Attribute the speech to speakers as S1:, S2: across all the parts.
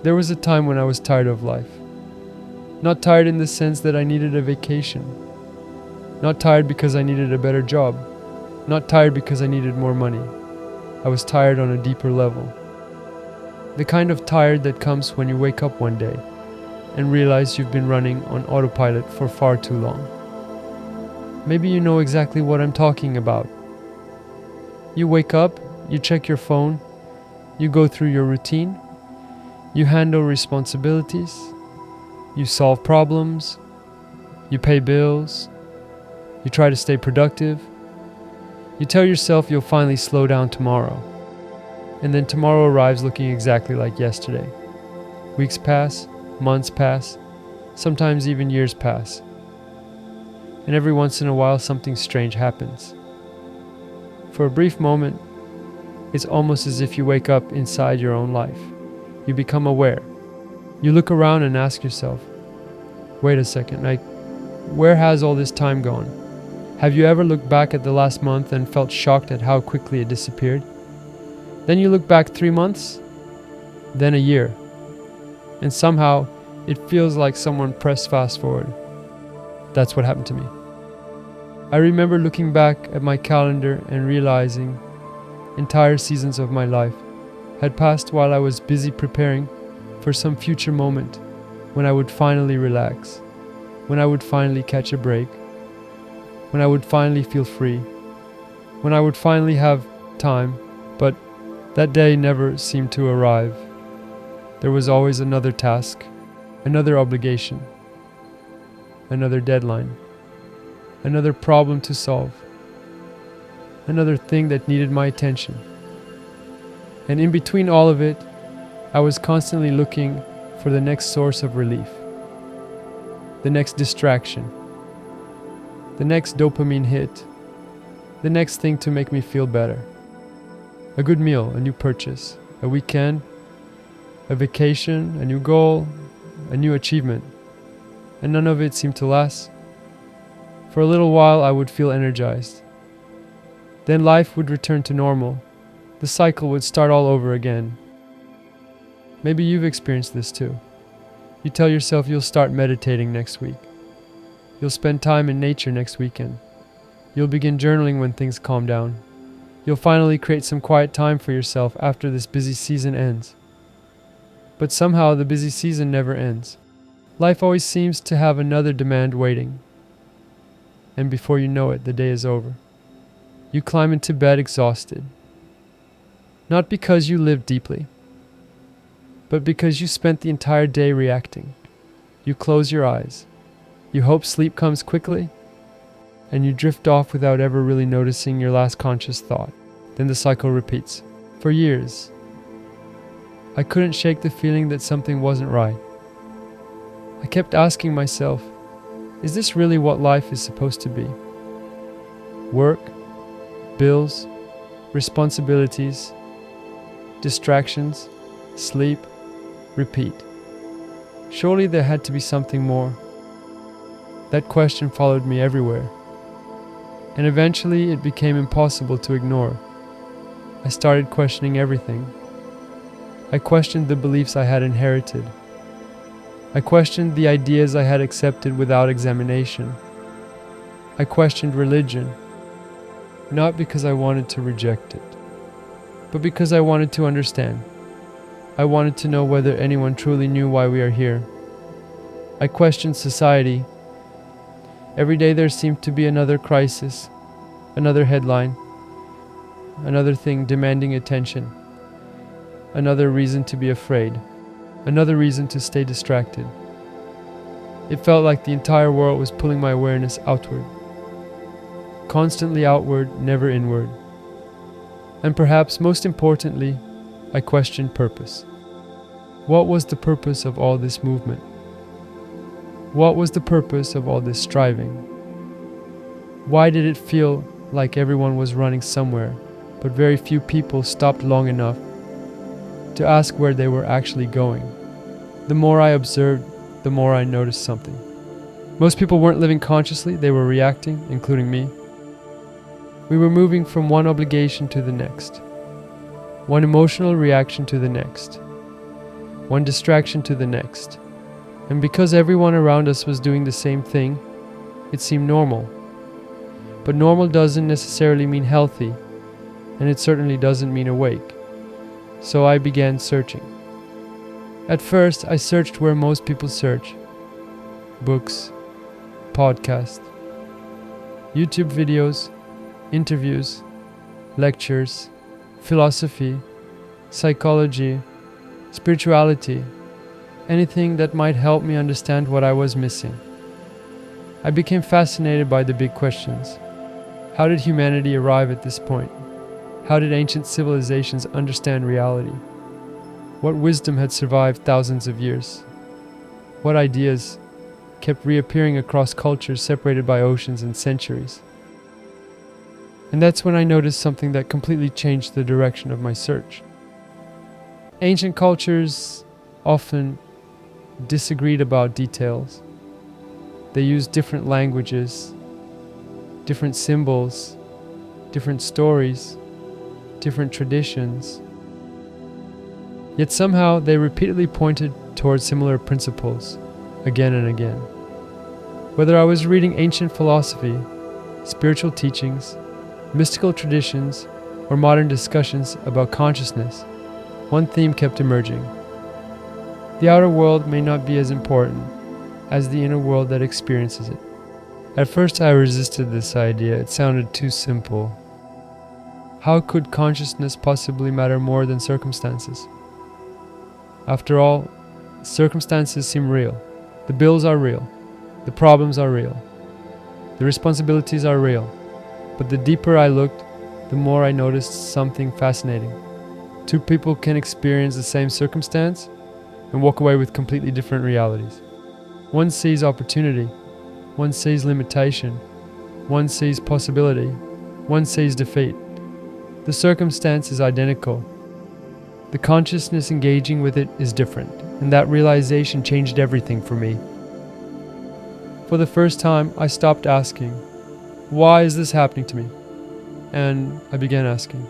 S1: There was a time when I was tired of life. Not tired in the sense that I needed a vacation. Not tired because I needed a better job. Not tired because I needed more money. I was tired on a deeper level. The kind of tired that comes when you wake up one day and realize you've been running on autopilot for far too long. Maybe you know exactly what I'm talking about. You wake up, you check your phone, you go through your routine, you handle responsibilities, you solve problems, you pay bills, you try to stay productive, you tell yourself you'll finally slow down tomorrow, and then tomorrow arrives looking exactly like yesterday. Weeks pass, months pass, sometimes even years pass, and every once in a while something strange happens. For a brief moment, it's almost as if you wake up inside your own life. You become aware. You look around and ask yourself, wait a second, where has all this time gone? Have you ever looked back at the last month and felt shocked at how quickly it disappeared? Then you look back 3 months, then a year, and somehow it feels like someone pressed fast forward. That's what happened to me. I remember looking back at my calendar and realizing entire seasons of my life had passed while I was busy preparing for some future moment when I would finally relax, when I would finally catch a break, when I would finally feel free, when I would finally have time, but that day never seemed to arrive. There was always another task, another obligation, another deadline, another problem to solve, another thing that needed my attention. And in between all of it, I was constantly looking for the next source of relief, the next distraction, the next dopamine hit, the next thing to make me feel better. A good meal, a new purchase, a weekend, a vacation, a new goal, a new achievement, and none of it seemed to last. For a little while I would feel energized. Then life would return to normal. The cycle would start all over again. Maybe you've experienced this too. You tell yourself you'll start meditating next week. You'll spend time in nature next weekend. You'll begin journaling when things calm down. You'll finally create some quiet time for yourself after this busy season ends. But somehow the busy season never ends. Life always seems to have another demand waiting. And before you know it, the day is over. You climb into bed exhausted. Not because you lived deeply, but because you spent the entire day reacting. You close your eyes. You hope sleep comes quickly, and you drift off without ever really noticing your last conscious thought. Then the cycle repeats. For years, I couldn't shake the feeling that something wasn't right. I kept asking myself, is this really what life is supposed to be? Work, bills, responsibilities, distractions, sleep, repeat. Surely there had to be something more. That question followed me everywhere, and eventually it became impossible to ignore. I started questioning everything. I questioned the beliefs I had inherited. I questioned the ideas I had accepted without examination. I questioned religion, not because I wanted to reject it, but because I wanted to understand. I wanted to know whether anyone truly knew why we are here. I questioned society. Every day there seemed to be another crisis, another headline, another thing demanding attention, another reason to be afraid, another reason to stay distracted. It felt like the entire world was pulling my awareness outward, constantly outward, never inward. And perhaps most importantly, I questioned purpose. What was the purpose of all this movement? What was the purpose of all this striving? Why did it feel like everyone was running somewhere, but very few people stopped long enough to ask where they were actually going? The more I observed, the more I noticed something. Most people weren't living consciously, they were reacting, including me. We were moving from one obligation to the next, one emotional reaction to the next. one distraction to the next. And because everyone around us was doing the same thing, it seemed normal. But normal doesn't necessarily mean healthy, and it certainly doesn't mean awake. So I began searching. At first, I searched where most people search: books, podcasts, YouTube videos, interviews, lectures, philosophy, psychology, spirituality, anything that might help me understand what I was missing. I became fascinated by the big questions. How did humanity arrive at this point? How did ancient civilizations understand reality? What wisdom had survived thousands of years? What ideas kept reappearing across cultures separated by oceans and centuries? And that's when I noticed something that completely changed the direction of my search. Ancient cultures often disagreed about details. They used different languages, different symbols, different stories, different traditions. Yet somehow they repeatedly pointed towards similar principles, again and again. Whether I was reading ancient philosophy, spiritual teachings, mystical traditions, or modern discussions about consciousness, one theme kept emerging. The outer world may not be as important as the inner world that experiences it. At first I resisted this idea. It sounded too simple. How could consciousness possibly matter more than circumstances? After all, circumstances seem real. The bills are real. The problems are real. The responsibilities are real. But the deeper I looked, the more I noticed something fascinating. Two people can experience the same circumstance and walk away with completely different realities. One sees opportunity, one sees limitation, one sees possibility, one sees defeat. The circumstance is identical. The consciousness engaging with it is different, and that realization changed everything for me. For the first time, I stopped asking, "Why is this happening to me?" And I began asking,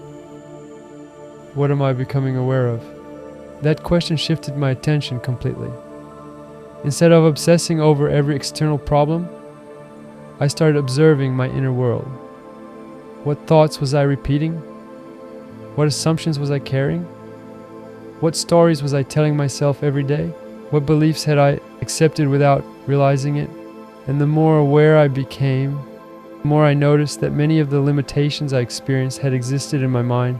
S1: "What am I becoming aware of?" That question shifted my attention completely. Instead of obsessing over every external problem, I started observing my inner world. What thoughts was I repeating? What assumptions was I carrying? What stories was I telling myself every day? What beliefs had I accepted without realizing it? And the more aware I became, the more I noticed that many of the limitations I experienced had existed in my mind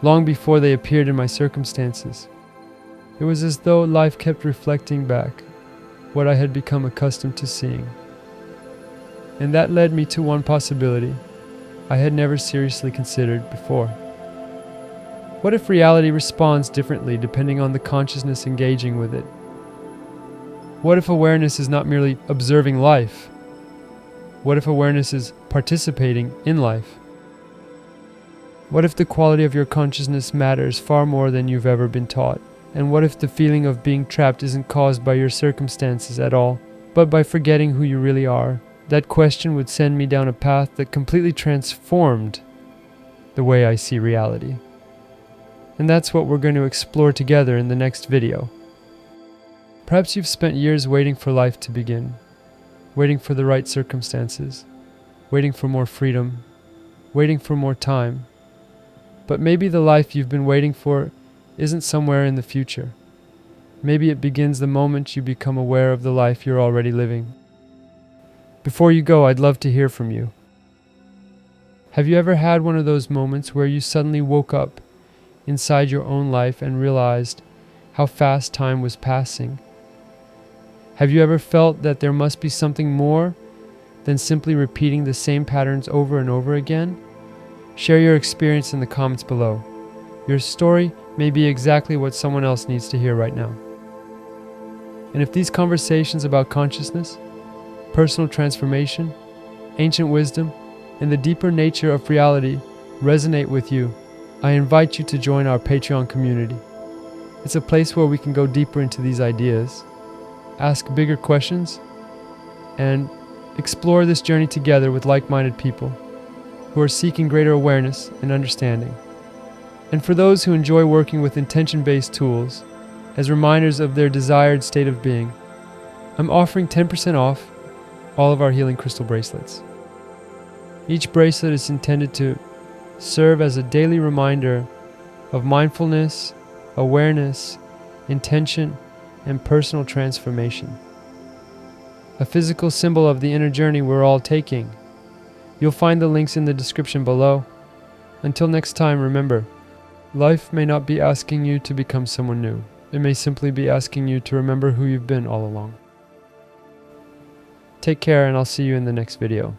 S1: long before they appeared in my circumstances. It was as though life kept reflecting back what I had become accustomed to seeing. And that led me to one possibility I had never seriously considered before. What if reality responds differently depending on the consciousness engaging with it? What if awareness is not merely observing life? What if awareness is participating in life? What if the quality of your consciousness matters far more than you've ever been taught? And what if the feeling of being trapped isn't caused by your circumstances at all, but by forgetting who you really are? That question would send me down a path that completely transformed the way I see reality. And that's what we're going to explore together in the next video. Perhaps you've spent years waiting for life to begin, waiting for the right circumstances, waiting for more freedom, waiting for more time. But maybe the life you've been waiting for isn't somewhere in the future. Maybe it begins the moment you become aware of the life you're already living. Before you go, I'd love to hear from you. Have you ever had one of those moments where you suddenly woke up inside your own life and realized how fast time was passing? Have you ever felt that there must be something more than simply repeating the same patterns over and over again? Share your experience in the comments below. Your story may be exactly what someone else needs to hear right now. And if these conversations about consciousness, personal transformation, ancient wisdom, and the deeper nature of reality resonate with you, I invite you to join our Patreon community. It's a place where we can go deeper into these ideas, ask bigger questions, and explore this journey together with like-minded people who are seeking greater awareness and understanding. And for those who enjoy working with intention-based tools, as reminders of their desired state of being, I'm offering 10% off all of our healing crystal bracelets. Each bracelet is intended to serve as a daily reminder of mindfulness, awareness, intention, and personal transformation. A physical symbol of the inner journey we're all taking. You'll find the links in the description below. Until next time, remember, life may not be asking you to become someone new. It may simply be asking you to remember who you've been all along. Take care, and I'll see you in the next video.